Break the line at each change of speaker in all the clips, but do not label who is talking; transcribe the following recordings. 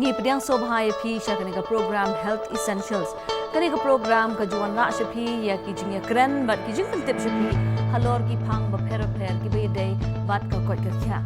Ni pediang sobhai phi sha kani ka program Health Essentials. Kani ka program ka juan la sha phi ya ki jing ya kren bat ki jing tip sha phi halor ki phang ba pher ki be day bat ka kot ka kya.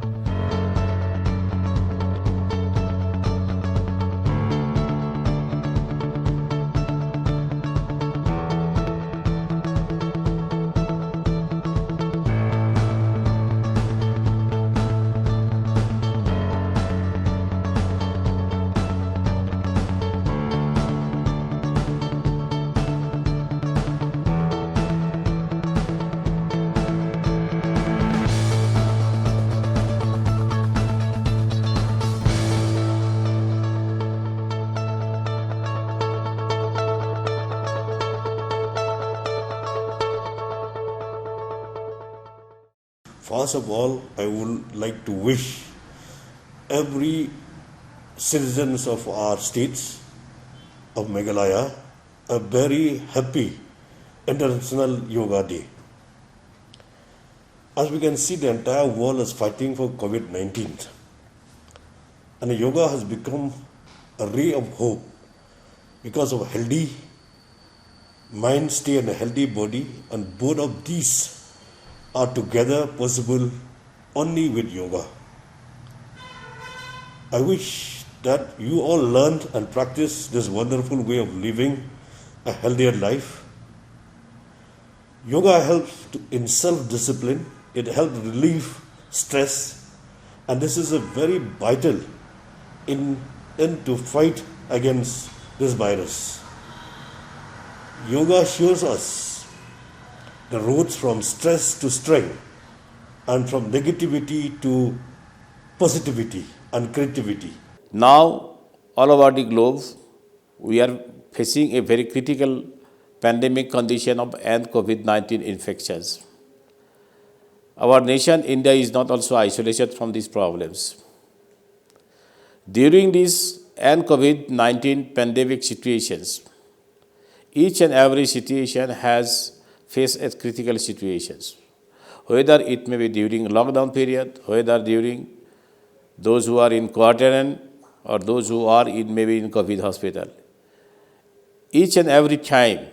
First of all, I would like to wish every citizens of our states of Meghalaya a very happy International Yoga Day. As we can see, the entire world is fighting for COVID-19, and yoga has become a ray of hope because of a healthy mind state and a healthy body, and both of these are together possible only with yoga. I wish that you all learn and practice this wonderful way of living a healthier life. Yoga helps in self-discipline, it helps relieve stress, and this is a very vital in to fight against this virus. Yoga shows us the roads from stress to strength, and from negativity to positivity and creativity.
Now, all over the globe, we are facing a very critical pandemic condition of COVID-19 infections. Our nation, India, is not also isolated from these problems. During these COVID-19 pandemic situations, each and every situation has faced at critical situations, whether it may be during lockdown period, whether during those who are in quarantine or those who are maybe in COVID hospital. Each and every time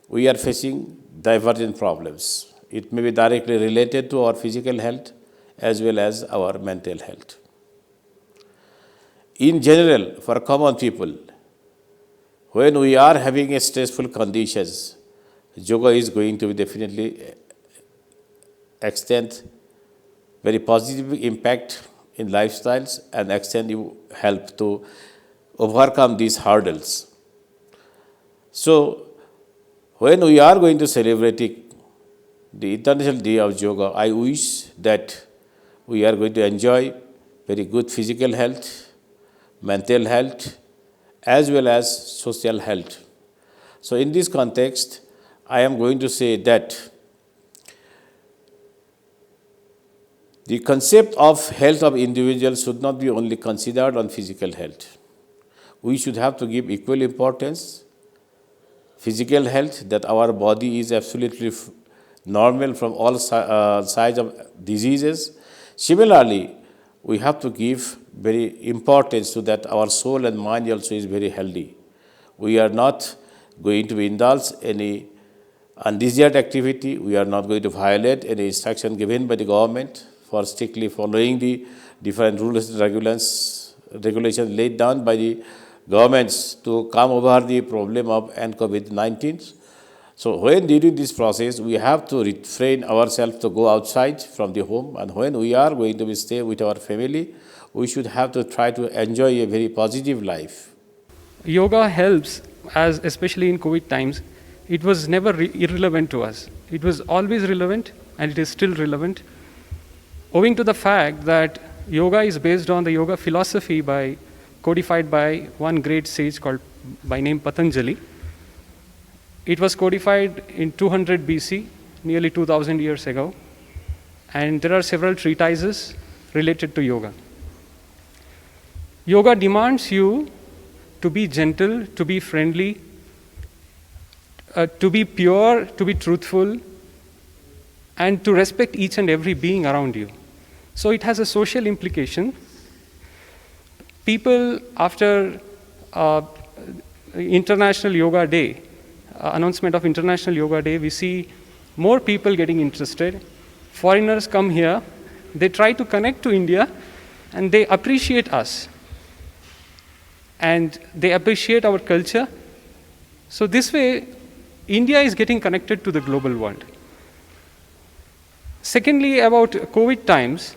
we are facing divergent problems. It may be directly related to our physical health as well as our mental health. In general, for common people, when we are having a stressful conditions, yoga is going to be definitely extend very positive impact in lifestyles and extend you help to overcome these hurdles. So, when we are going to celebrate the International Day of Yoga, I wish that we are going to enjoy very good physical health, mental health, as well as social health. So, in this context, I am going to say that the concept of health of individuals should not be only considered on physical health. We should have to give equal importance physical health, that our body is absolutely normal from all sides of diseases. Similarly, we have to give very importance to that our soul and mind also is very healthy. We are not going to indulge any undesired activity. We are not going to violate any instruction given by the government for strictly following the different rules and regulations laid down by the governments to come over the problem of COVID-19. So when during this process, we have to refrain ourselves to go outside from the home, and when we are going to stay with our family, we should have to try to enjoy a very positive life.
Yoga helps, especially in COVID times. It was never irrelevant to us. It was always relevant, and it is still relevant, owing to the fact that yoga is based on the yoga philosophy codified by one great sage called by name Patanjali. It was codified in 200 BC, nearly 2000 years ago, and there are several treatises related to yoga. Yoga demands you to be gentle, to be friendly, to be pure, to be truthful, and to respect each and every being around you. So it has a social implication. people after International Yoga Day, announcement of International Yoga Day, we see more people getting interested. Foreigners come here, they try to connect to India, and they appreciate us. And they appreciate our culture. So this way, India is getting connected to the global world. Secondly, about COVID times,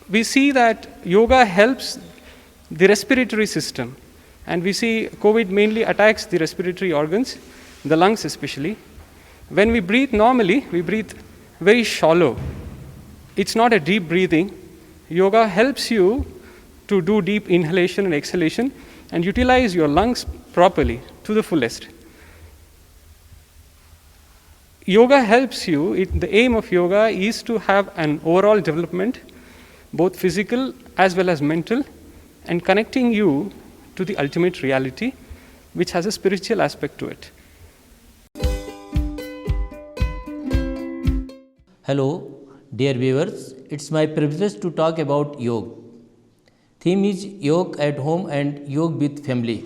we see that yoga helps the respiratory system. And we see COVID mainly attacks the respiratory organs, the lungs especially. When we breathe normally, we breathe very shallow. It's not a deep breathing. Yoga helps you to do deep inhalation and exhalation and utilize your lungs properly to the fullest. Yoga helps you, the aim of yoga is to have an overall development, both physical as well as mental, and connecting you to the ultimate reality, which has a spiritual aspect to it.
Hello, dear viewers. It's my privilege to talk about yoga. Theme is yoga at home and yoga with family.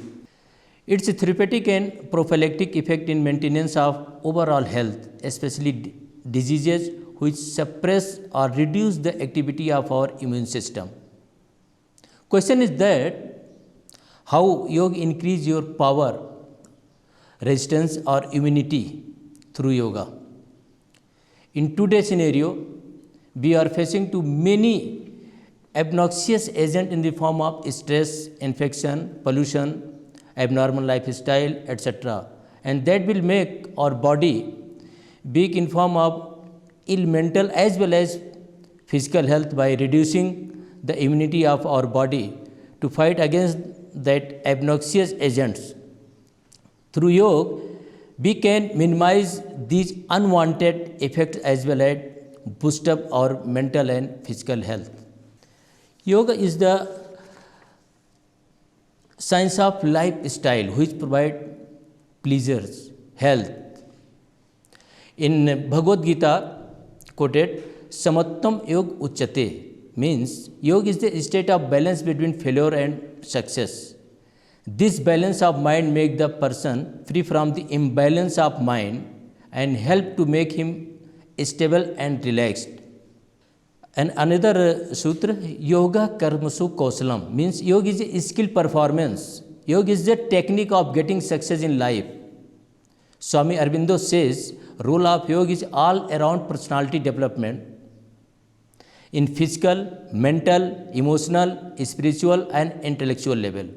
Its therapeutic and prophylactic effect in maintenance of overall health, especially diseases which suppress or reduce the activity of our immune system. Question is that how yoga increase your power, resistance or immunity through yoga. In today's scenario, we are facing too many obnoxious agents in the form of stress, infection, pollution, abnormal lifestyle, etc. And that will make our body weak in form of ill mental as well as physical health by reducing the immunity of our body to fight against that obnoxious agents. Through yoga, we can minimize these unwanted effects as well as boost up our mental and physical health. Yoga is the science of lifestyle which provide pleasures, health. In Bhagavad Gita, quoted, Samattam Yog Uchyate, means yoga is the state of balance between failure and success. This balance of mind makes the person free from the imbalance of mind and help to make him stable and relaxed. And another sutra, Yoga Karmasu Kausalam, means yoga is a skill performance. Yoga is the technique of getting success in life. Swami Aurobindo says, role of yoga is all around personality development in physical, mental, emotional, spiritual and intellectual level.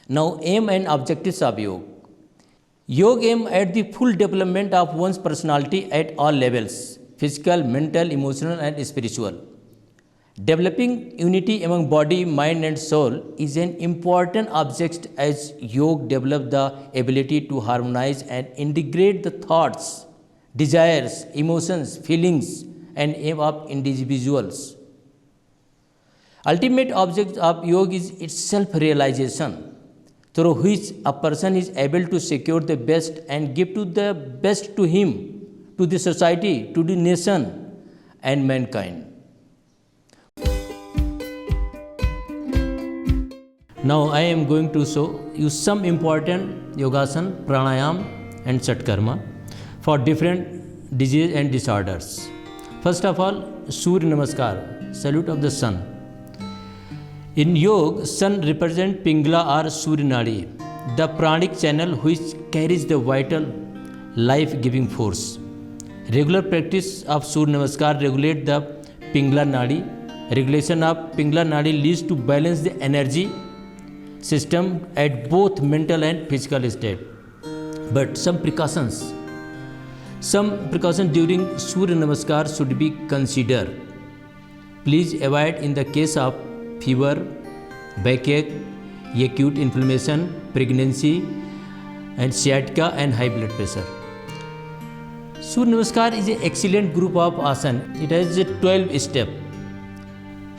Now, aim and objectives of yoga. Yoga aim at the full development of one's personality at all levels, physical, mental, emotional and spiritual. Developing unity among body, mind and soul is an important object as yoga develops the ability to harmonize and integrate the thoughts, desires, emotions, feelings and aim of individuals. Ultimate object of yoga is its self-realization, through which a person is able to secure the best and give to the best to him, to the society, to the nation and mankind. Now I am going to show you some important yogasana, pranayam and satkarma for different diseases and disorders. First of all, Surya Namaskar, salute of the sun. In yoga, sun represents Pingala or Surya Nadi, the pranic channel which carries the vital life-giving force. Regular practice of Surya Namaskar regulates the Pingala Nadi. Regulation of Pingala Nadi leads to balance the energy system at both mental and physical state. But some precautions during Surya Namaskar should be considered. Please avoid in the case of fever, backache, acute inflammation, pregnancy and sciatica and high blood pressure. Surya Namaskar is an excellent group of asana. It has 12 steps.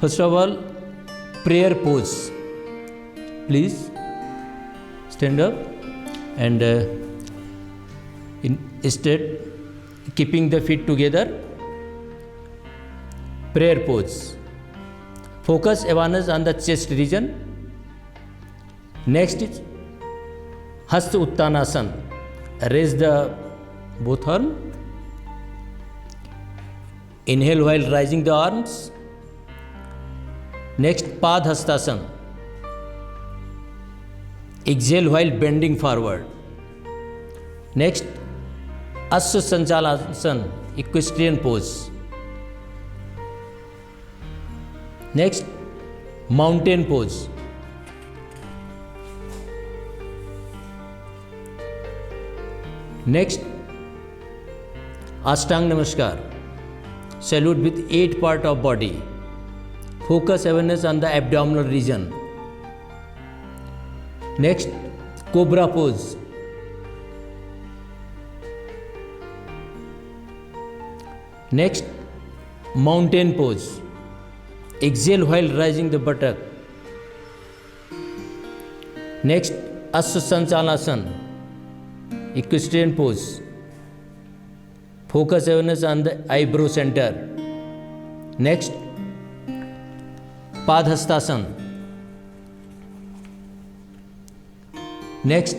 First of all, prayer pose. Please stand up and instead keeping the feet together, prayer pose. Focus awareness on the chest region. Next is Hasta Uttanasana. Raise the both arms. Inhale while raising the arms. Next, Padhastasana. Exhale while bending forward. Next, Asya Sanchalasana, equestrian pose. Next, mountain pose. Next, Ashtanga Namaskar. Salute with 8 parts of body. Focus awareness on the abdominal region. Next, Cobra pose. Next, mountain pose. Exhale while raising the buttock. Next, Asya Sanchalasana, equestrian pose. Focus awareness on the eyebrow center. Next, Padhastasana. Next,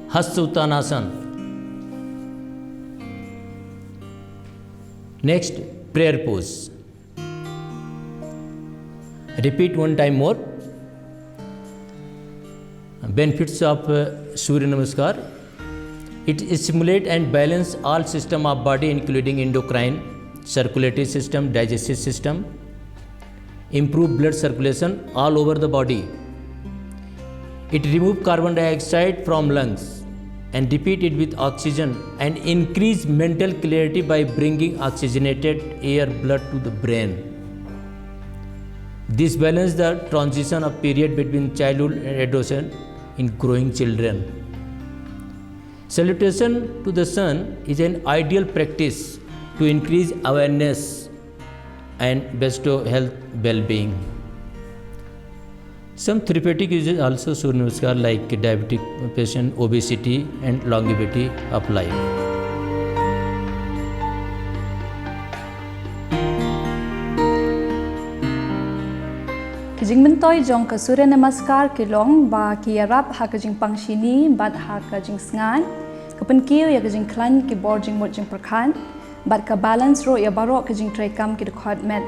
Hasta Uttanasana. Next, prayer pose. Repeat one time more. Benefits of Surya Namaskar. It stimulates and balances all system of body, including endocrine, circulatory system, digestive system. Improve blood circulation all over the body. It removes carbon dioxide from lungs and repeat it with oxygen and increase mental clarity by bringing oxygenated air blood to the brain. This balances the transition of period between childhood and adolescence in growing children. Salutation to the sun is an ideal practice to increase awareness and bestow health well-being. Some therapeutic uses also Surya Namaskar, like diabetic patient, obesity and longevity of life.
Kijing mentoy jong ka Surya Namaskar kilong ba kiyarap ha kajing pangshini bat ha kajing sngan kapan kiyo ya kajing klan ki borjing mojing prakhan bat ka balance ro ya baro kajing trekam ki dekhot met.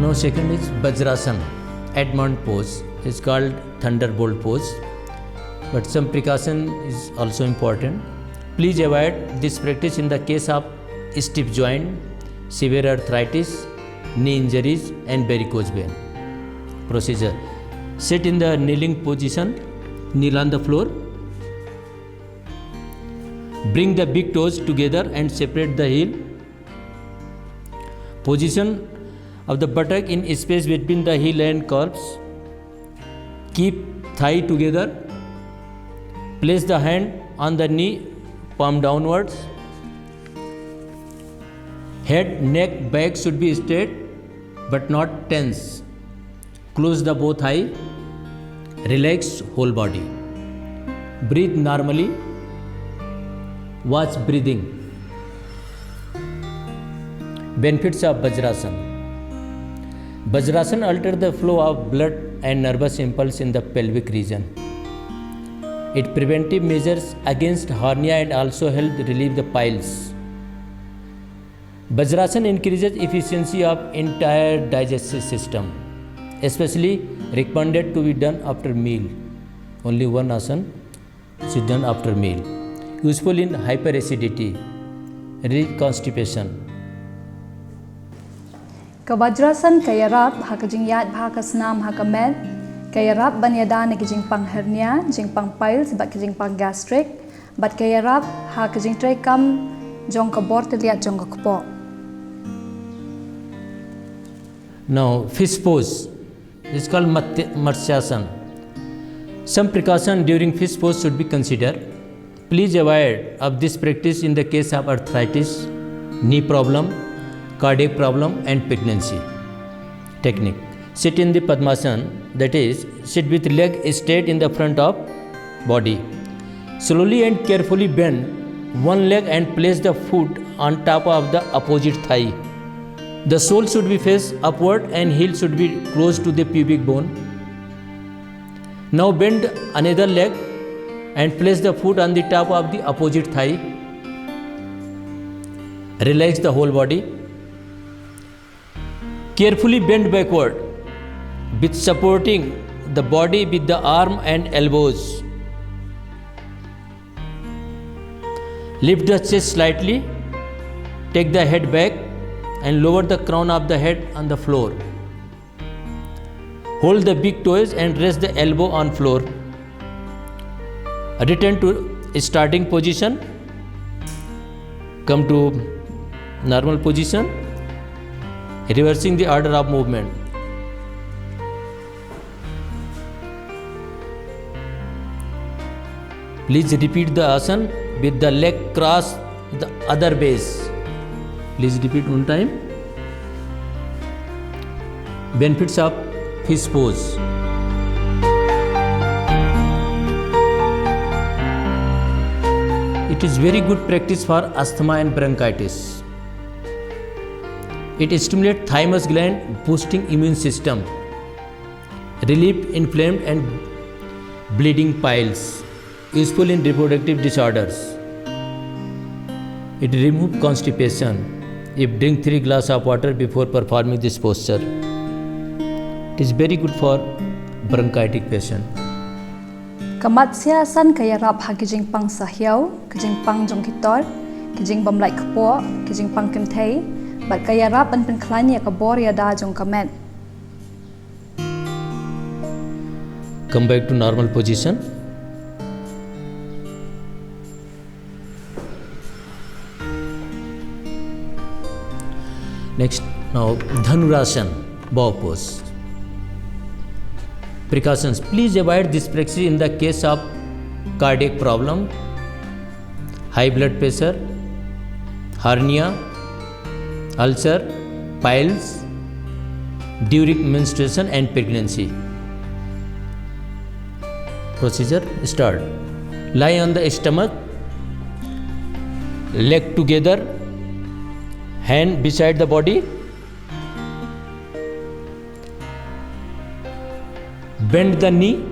Now second is Vajrasana, Edmund pose. It's called thunderbolt pose, but some precaution is also important. Please avoid this practice in the case of stiff joint, severe arthritis, knee injuries and varicose vein. Procedure: sit in the kneeling position, kneel on the floor. Bring the big toes together and separate the heel. Position of the buttock in space between the heel and calves. Keep thigh together. Place the hand on the knee, palm downwards. Head, neck, back should be straight but not tense. Close the both eye. Relax whole body. Breathe normally. Watch breathing. Benefits of Vajrasana. Vajrasana alters the flow of blood and nervous impulse in the pelvic region. It preventive measures against hernia and also help relieve the piles. Vajrasana increases efficiency of entire digestive system, especially recommended to be done after meal. Only one asana is done after meal. Useful in hyperacidity, constipation.
Kavajrasan kayarap hakajing yat bhakasnam hakamet kayarap banyada na kijing pang hernia, jing pang piles, bat kijing pang gastric, bat kayarap hakajing trekam jong kabor teliat jong kapo.
Now, fish pose is called Matsyasana. Some precaution during fish pose should be considered. Please avoid of this practice in the case of arthritis, knee problem, cardiac problem and pregnancy. Technique. Sit in the Padmasana, that is, sit with leg straight in the front of body. Slowly and carefully bend one leg and place the foot on top of the opposite thigh. The sole should be face upward and heel should be close to the pubic bone. Now bend another leg and place the foot on the top of the opposite thigh. Relax the whole body. Carefully bend backward with supporting the body with the arm and elbows. Lift the chest slightly. Take the head back and lower the crown of the head on the floor. Hold the big toes and rest the elbow on floor. Return to starting position. Come to normal position. Reversing the order of movement. Please repeat the asana with the leg cross the other base. Please repeat one time. Benefits of fish pose. It is very good practice for asthma and bronchitis. It stimulates thymus gland, boosting immune system, relieve inflamed and bleeding piles, useful in reproductive disorders. It removes constipation. If drink 3 glasses of water before performing this posture. It is very good for bronchitic patient.
Kamatsyasan kayarap hakijing pang sahyaw, kijing pang jong kitor, kijing bamlai kapo, kijing pang kimtay, bat kayarap an penklanya kabor yada jong kamet.
Come back to normal position. Next, now Dhanurasana, bow pose. Precautions. Please avoid this practice in the case of cardiac problem, high blood pressure, hernia, ulcer, piles, during menstruation and pregnancy. Procedure start. Lie on the stomach, leg together, hand beside the body. Bend the knee,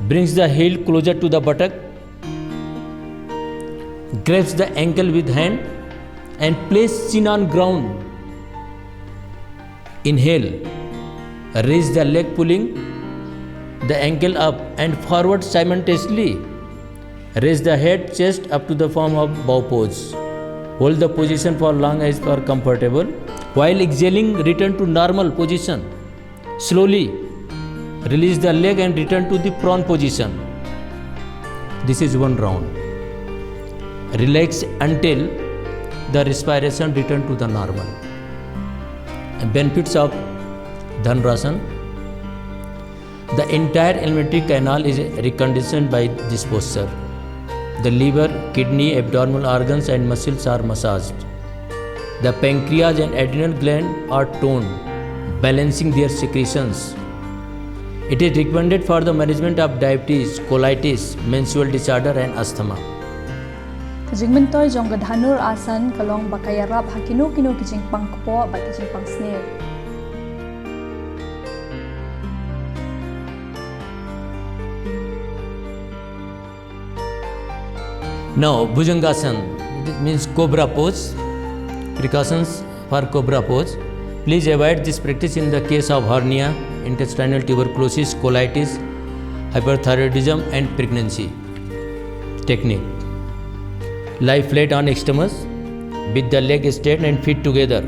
brings the heel closer to the buttock, grabs the ankle with hand and place chin on ground. Inhale, raise the leg pulling the ankle up and forward simultaneously. Raise the head, chest up to the form of bow pose. Hold the position for long as for comfortable. While exhaling, return to normal position. Slowly release the leg and return to the prone position. This is one round. Relax until the respiration return to the normal. And benefits of Dhanurasana. The entire alimentary canal is reconditioned by this posture. The liver, kidney, abdominal organs and muscles are massaged. The pancreas and adrenal gland are toned, balancing their secretions. It is recommended for the management of diabetes, colitis, menstrual disorder and asthma.
Kajingmentoy jong Dhanur asan kalong bakayarap hakinu kinu kijing pang kapo bat kijing pang snail.
Now, Bhujangasana, it means cobra pose. Precautions for cobra pose. Please avoid this practice in the case of hernia, intestinal tuberculosis, colitis, hyperthyroidism and pregnancy. Technique. Lie flat on extremis with the leg straight and feet together.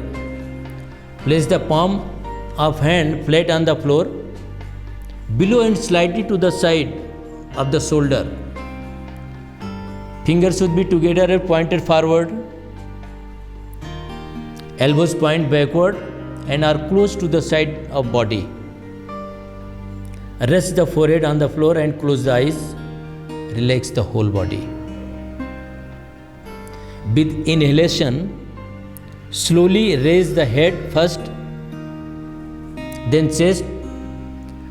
Place the palm of hand flat on the floor, below and slightly to the side of the shoulder. Fingers should be together and pointed forward. Elbows point backward and are close to the side of body. Rest the forehead on the floor and close the eyes. Relax the whole body. With inhalation, slowly raise the head first, then chest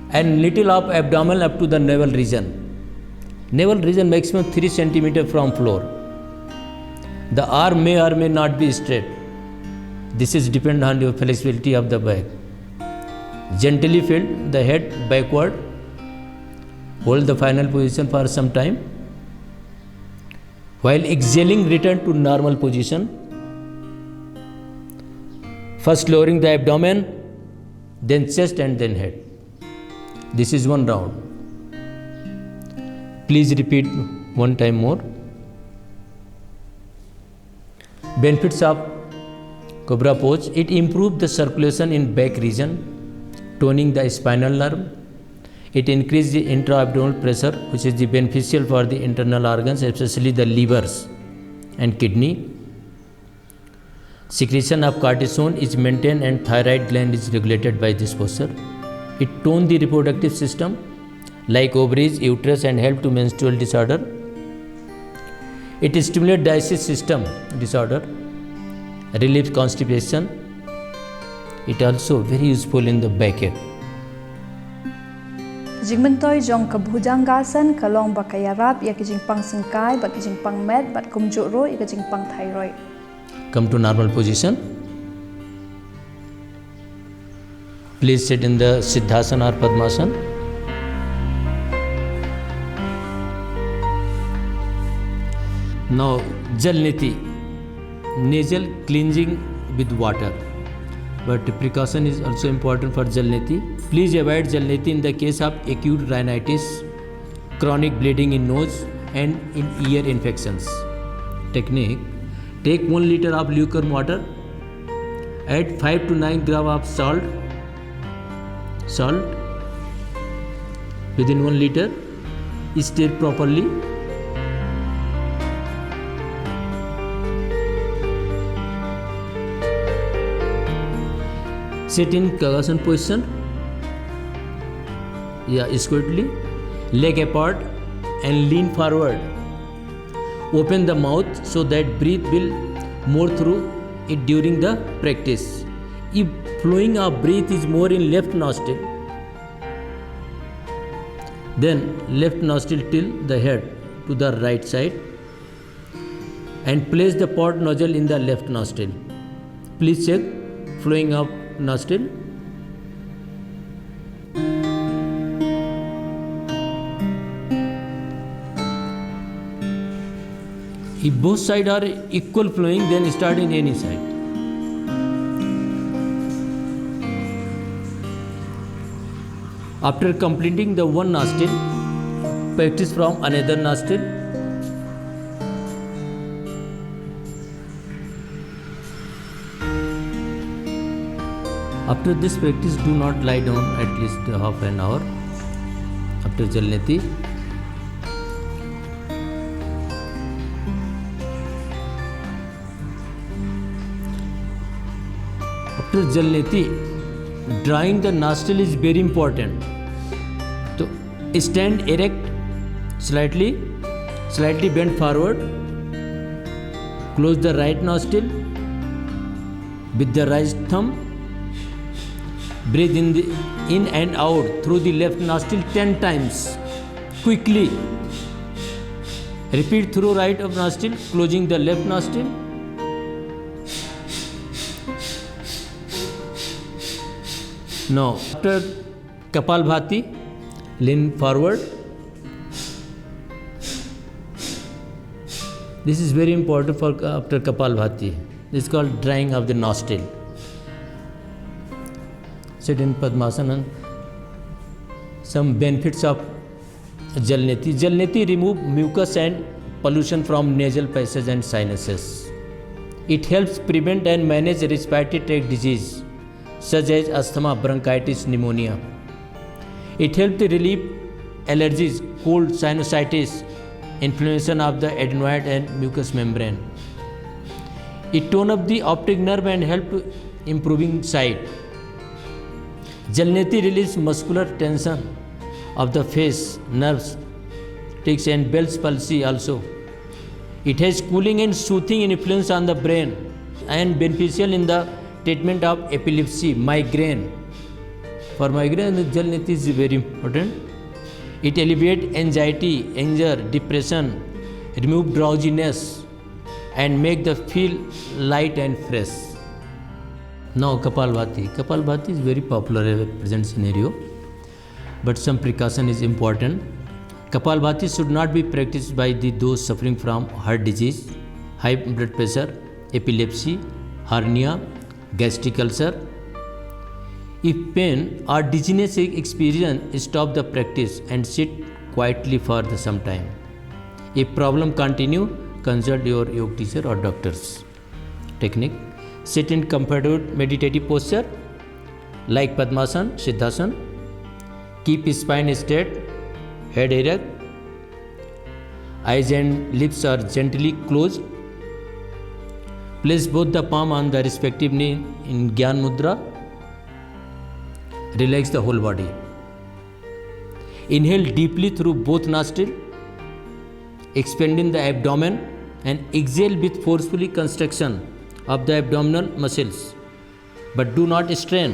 and little of abdomen up to the navel region. Navel region maximum 3 cm from floor. The arm may or may not be straight. This is depend on your flexibility of the back. Gently tilt the head backward. Hold the final position for some time. While exhaling, return to normal position. First lowering the abdomen, then chest and then head. This is one round. Please repeat one time more. Benefits of Cobra pose: it improves the circulation in back region, toning the spinal nerve. It increases the intra-abdominal pressure, which is beneficial for the internal organs, especially the livers and kidney. Secretion of cortisone is maintained and thyroid gland is regulated by this posture. It tones the reproductive system like ovaries, uterus and help to menstrual disorder. It stimulates digestive system disorder, relieves constipation. It also very useful in the backache.
Jingmentoy jong kabhujangasan kalong bakayarap ya kijing pang sengkai bat kijing pang med bat kumjuro ya kijing pang thyroid.
Come to normal position. Please sit in the Siddhasana or Padmasana. Now Jal Niti, nasal cleansing with water. But precaution is also important for Jal Niti. Please avoid Jal Niti in the case of acute rhinitis, chronic bleeding in nose and in ear infections. Technique: take 1 liter of lukewarm water, add 5 to 9 grams of salt within 1 liter, stir properly. Sit in Kagasana position. Squarely, leg apart and lean forward. Open the mouth so that breath will more through it during the practice. If flowing of breath is more in left nostril, then left nostril tilt the head to the right side and place the port nozzle in the left nostril. Please check flowing of nostril. If both sides are equal flowing, then start in any side. After completing the one nostril, practice from another nostril. After this practice, do not lie down at least half an hour after Jal Niti. After Jal Niti, drawing the nostril is very important. So stand erect, slightly bend forward. Close the right nostril with the right thumb. Breathe in and out through the left nostril 10 times. Quickly. Repeat through right of nostril, closing the left nostril. Now, after Kapalbhati, lean forward. This is very important for after Kapalbhati. This is called drying of the nostril. Sit in Padmasana. Some benefits of Jal Niti. Jal Niti remove mucus and pollution from nasal passage and sinuses. It helps prevent and manage respiratory tract disease such as asthma, bronchitis, pneumonia. It helps to relieve allergies, cold, sinusitis, inflammation of the adenoid and mucous membrane. It tone up the optic nerve and help to improving sight. Jalneti relieves muscular tension of the face, nerves, tics and Bell's palsy also. It has cooling and soothing influence on the brain and beneficial in the treatment of epilepsy, migraine. For migraine, the Jalneti is very important. It alleviates anxiety, anger, depression, remove drowsiness and make the feel light and fresh. Now Kapalbhati. Kapalbhati is very popular in the present scenario, but some precaution is important. Kapalbhati should not be practiced by those suffering from heart disease, high blood pressure, epilepsy, hernia, gastric ulcer. If pain or dizziness is experienced, stop the practice and sit quietly for some time. If problem continue, consult your yoga teacher or doctors. Technique: sit in comfortable meditative posture like Padmasana, Siddhasana. Keep spine straight, head erect. Eyes and lips are gently closed. Place both the palm on the respective knee in Gyan Mudra. Relax the whole body. Inhale deeply through both nostrils, expanding the abdomen, and exhale with forcefully contraction of the abdominal muscles, but do not strain.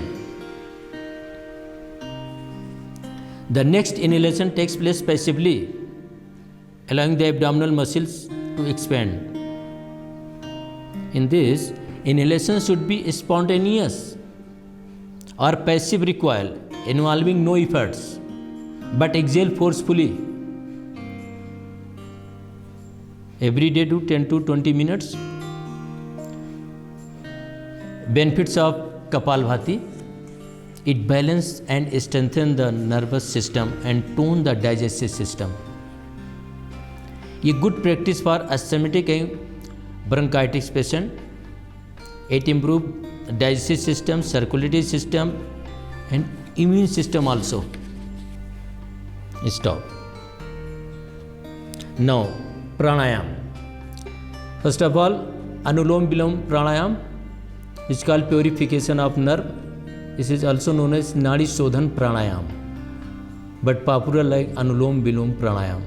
The next inhalation takes place passively, allowing the abdominal muscles to expand. In this, inhalation should be spontaneous or passive recoil, involving no efforts, but exhale forcefully. Every day do 10 to 20 minutes. Benefits of Kapalbhati: it balances and strengthens the nervous system and tone the digestive system. A good practice for asthmatic and bronchitis patient. It improves digestive system, circulatory system and immune system also. Stop. Now pranayam. First of all, Anulom Vilom pranayam is called purification of nerve. This is also known as Nadi Shodhan pranayam, but popular like Anulom Vilom pranayam.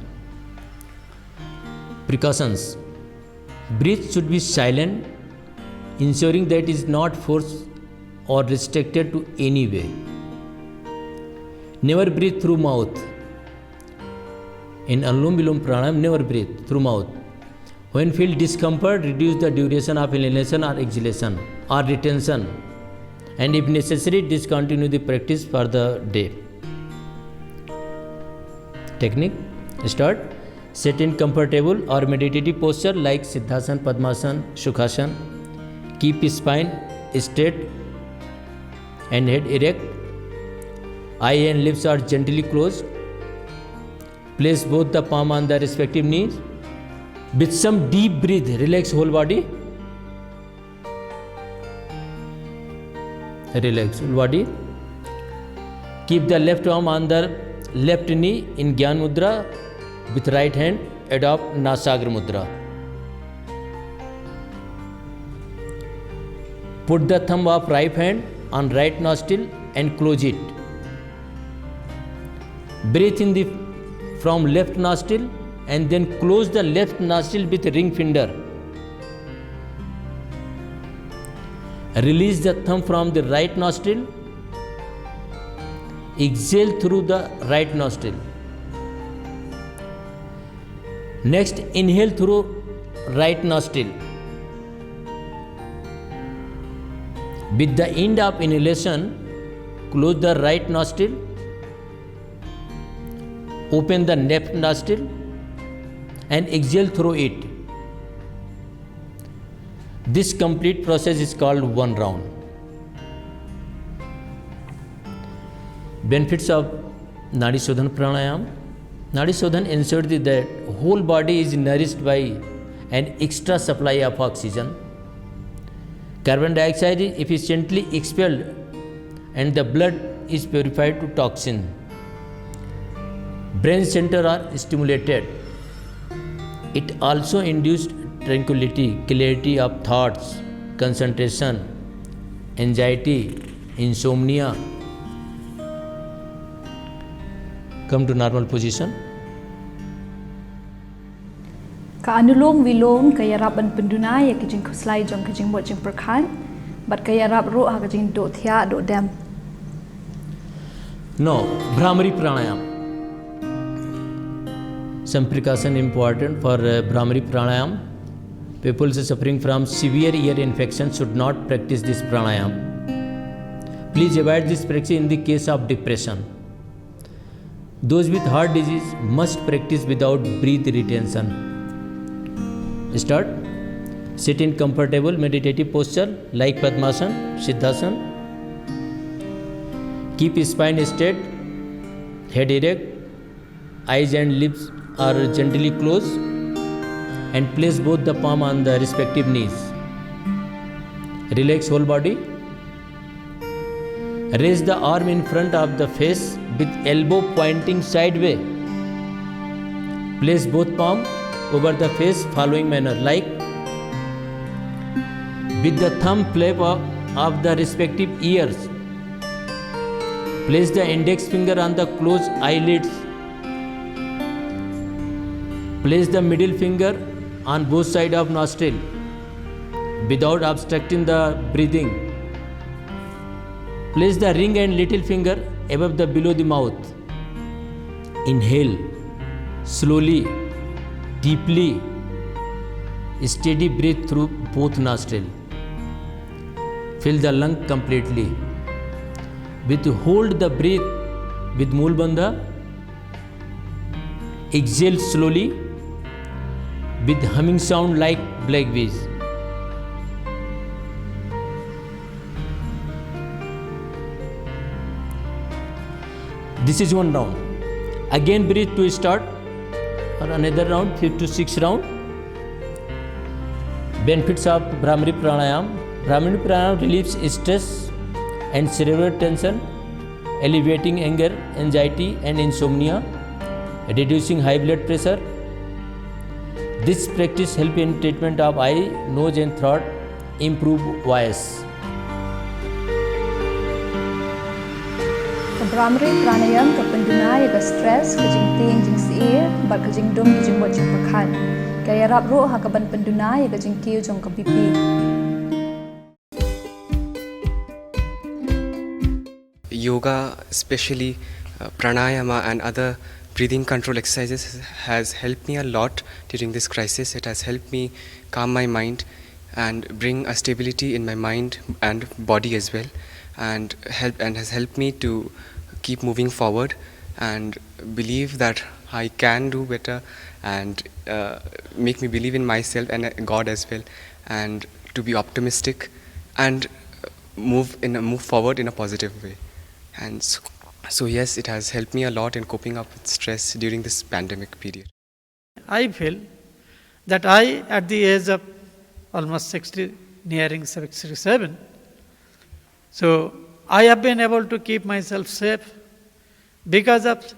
Precautions: breath should be silent, ensuring that it is not forced or restricted to any way. Never breathe through mouth. In Anulom Vilom pranayam, never breathe through mouth. When feel discomfort, reduce the duration of inhalation or exhalation or retention, and if necessary, discontinue the practice for the day. Technique: start. Sit in comfortable or meditative posture like Siddhasana, Padmasana, Sukhasana. Keep spine straight and head erect. Eye and lips are gently closed. Place both the palm on the respective knees. With some deep breath, relax whole body. Relax whole body. Keep the left arm on the left knee in Gyan Mudra. With right hand, adopt Nasagra Mudra. Put the thumb of right hand on right nostril and close it. Breathe in from left nostril and then close the left nostril with ring finger. Release the thumb from the right nostril. Exhale through the right nostril. Next, inhale through right nostril. With the end of inhalation, close the right nostril. Open the left nostril and exhale through it. This complete process is called one round. Benefits of Nadi Shodhan pranayam. Nadi Shodhan ensures that whole body is nourished by an extra supply of oxygen. Carbon dioxide is efficiently expelled and the blood is purified to toxin. Brain center are stimulated. It also induced tranquility, clarity of thoughts, concentration, anxiety, insomnia. Come to normal position.
Ka anulong wilong kaya raban penduna ya kijing kuslai jong kijing bot jing perkhan, but kaya rab ro ha kijing do thia do dem.
No, Bhramari Pranayam. Some precaution important for Bhramari Pranayam. People suffering from severe ear infection should not practice this pranayam. Please avoid this practice in the case of depression. Those with heart disease must practice without breath retention. Start. Sit in comfortable meditative posture like Padmasana, Siddhasana. Keep spine straight, head erect, eyes and lips are gently closed, and place both the palm on the respective knees. Relax whole body. Raise the arm in front of the face with elbow pointing sideways. Place both palms over the face following manner like with the thumb flap of the respective ears. Place the index finger on the closed eyelids. Place the middle finger on both sides of nostril without obstructing the breathing. Place the ring and little finger above the below the mouth. Inhale slowly, deeply, steady breath through both nostrils. Fill the lung completely. Withhold the breath with Mulbandha. Exhale slowly with humming sound like black bees. This is one round. Again breathe to start or another round, 5 to 6 round. Benefits of Bhramari Pranayam. Bhramari Pranayam relieves stress and cerebral tension, alleviating anger, anxiety and insomnia, reducing high blood pressure. This practice helps in treatment of eye, nose and throat, improve voice.
Bhramari Pranayam ka penduna ya ka stress kijing ting jing siir bat kijing dom kijing bot jing perkhan. Kaya rab ro ha ka ban penduna ya kijing kiu jong ka pipi.
Yoga, especially pranayama and other breathing control exercises, has helped me a lot during this crisis. It has helped me calm my mind and bring a stability in my mind and body as well, and has helped me to keep moving forward and believe that I can do better, and make me believe in myself and God as well, and to be optimistic and move forward in a positive way. And so yes, it has helped me a lot in coping up with stress during this pandemic period.
I feel that I, at the age of almost 60, nearing 67, so I have been able to keep myself safe because of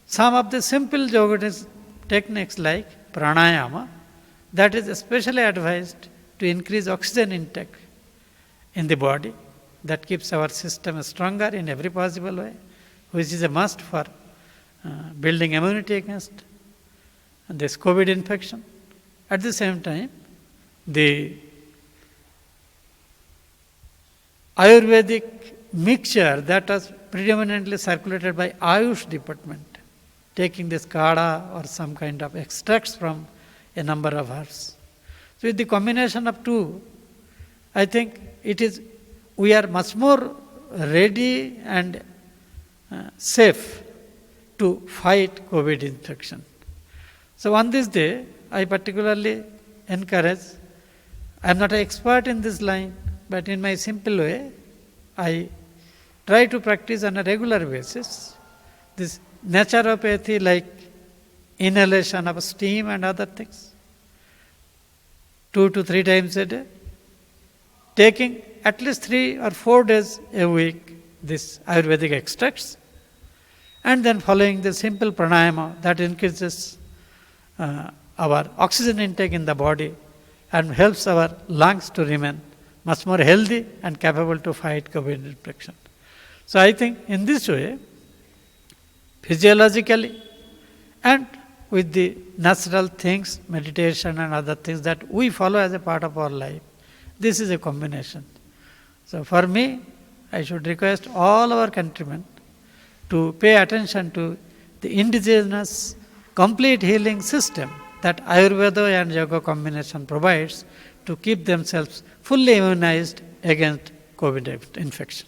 some of the simple yoga techniques like pranayama that is especially advised to increase oxygen intake in the body. That keeps our system stronger in every possible way, which is a must for building immunity against this COVID infection. At the same time, the Ayurvedic mixture that was predominantly circulated by Ayush department, taking this kada or some kind of extracts from a number of herbs. So with the combination of two, I think we are much more ready and safe to fight COVID infection. So on this day, I particularly encourage, I am not an expert in this line, but in my simple way, I try to practice on a regular basis this naturopathy like inhalation of steam and other things, 2 to 3 times a day, taking at least 3 or 4 days a week these Ayurvedic extracts, and then following the simple pranayama that increases our oxygen intake in the body and helps our lungs to remain much more healthy and capable to fight COVID infection. So I think in this way, physiologically and with the natural things, meditation and other things that we follow as a part of our life, this is a combination. So for me, I should request all our countrymen to pay attention to the indigenous complete healing system that Ayurveda and Yoga combination provides to keep themselves fully immunized against COVID infection.